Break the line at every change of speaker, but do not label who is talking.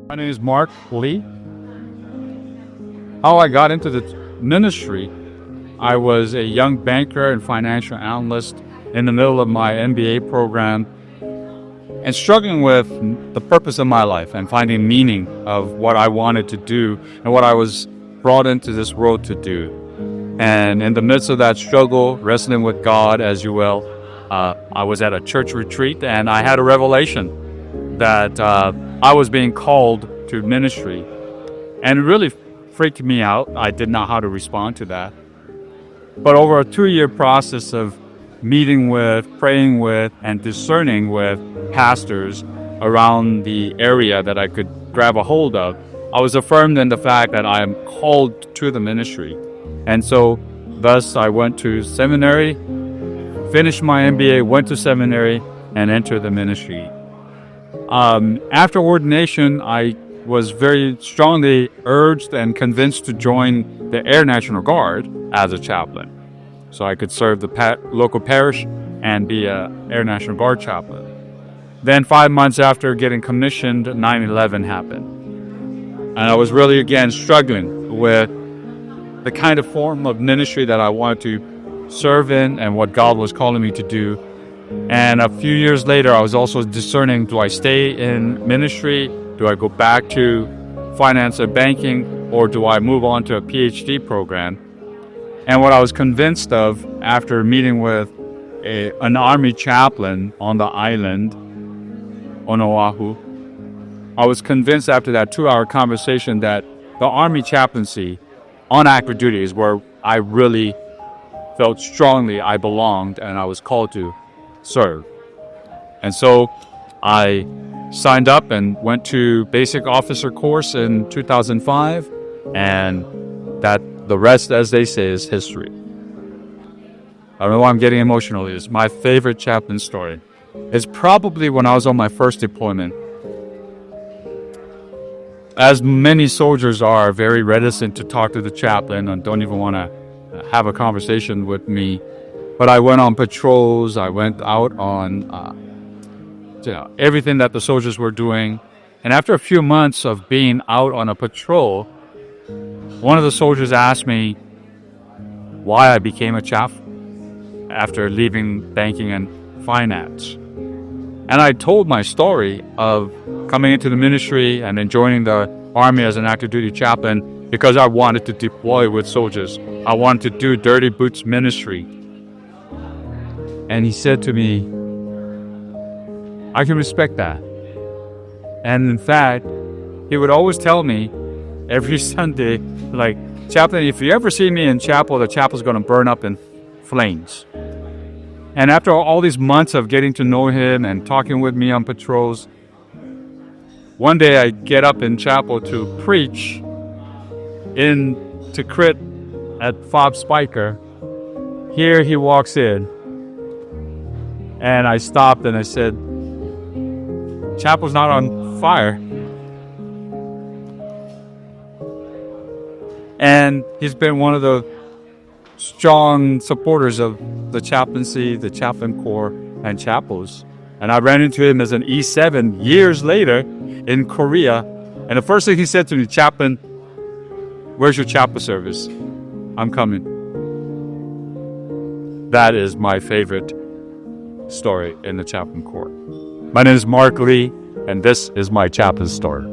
My name is Mark Lee. How I got into the ministry, I was a young banker and financial analyst in the middle of my MBA program and struggling with the purpose of my life and finding meaning of what I wanted to do and what I was brought into this world to do. And in the midst of that struggle, wrestling with God, as you will, I was at a church retreat and I had a revelation that I was being called to ministry. And it really freaked me out. I didn't know how to respond to that. But over a 2-year process of meeting with, praying with, and discerning with pastors around the area that I could grab a hold of, I was affirmed in the fact that I am called to the ministry. And so, thus, I went to seminary, finished my MBA, went to seminary, and entered the ministry. After ordination, I was very strongly urged and convinced to join the Air National Guard as a chaplain, so I could serve the local parish and be an Air National Guard chaplain. Then 5 months after getting commissioned, 9/11 happened. And I was really, again, struggling with the kind of form of ministry that I wanted to serve in and what God was calling me to do. And a few years later, I was also discerning, do I stay in ministry? Do I go back to finance and banking? Or do I move on to a PhD program? And what I was convinced of after meeting with an Army chaplain on the island, on Oahu, I was convinced after that 2-hour conversation that the Army chaplaincy on active duty is where I really felt strongly I belonged and I was called to serve. And so I signed up and went to basic officer course in 2005, and that the rest, as they say, is history. I don't know why I'm getting emotional. It's my favorite chaplain story. It's probably when I was on my first deployment. As many soldiers are very reticent to talk to the chaplain and don't even want to have a conversation with me. But I went on patrols. I went out on everything that the soldiers were doing. And after a few months of being out on a patrol, one of the soldiers asked me why I became a chaplain after leaving banking and finance. And I told my story of coming into the ministry and then joining the Army as an active duty chaplain because I wanted to deploy with soldiers. I wanted to do dirty boots ministry. And he said to me, I can respect that. And in fact, he would always tell me every Sunday, like, chaplain, if you ever see me in chapel, the chapel's going to burn up in flames. And after all these months of getting to know him and talking with me on patrols, one day I get up in chapel to preach to crit at Fob Spiker. Here he walks in. And I stopped and I said, chapel's not on fire. And he's been one of the strong supporters of the chaplaincy, the chaplain corps, and chapels. And I ran into him as an E7 years later in Korea. And the first thing he said to me, chaplain, where's your chapel service? I'm coming. That is my favorite story in the chaplain corps. My name is Mark Lee, and this is my chaplain story.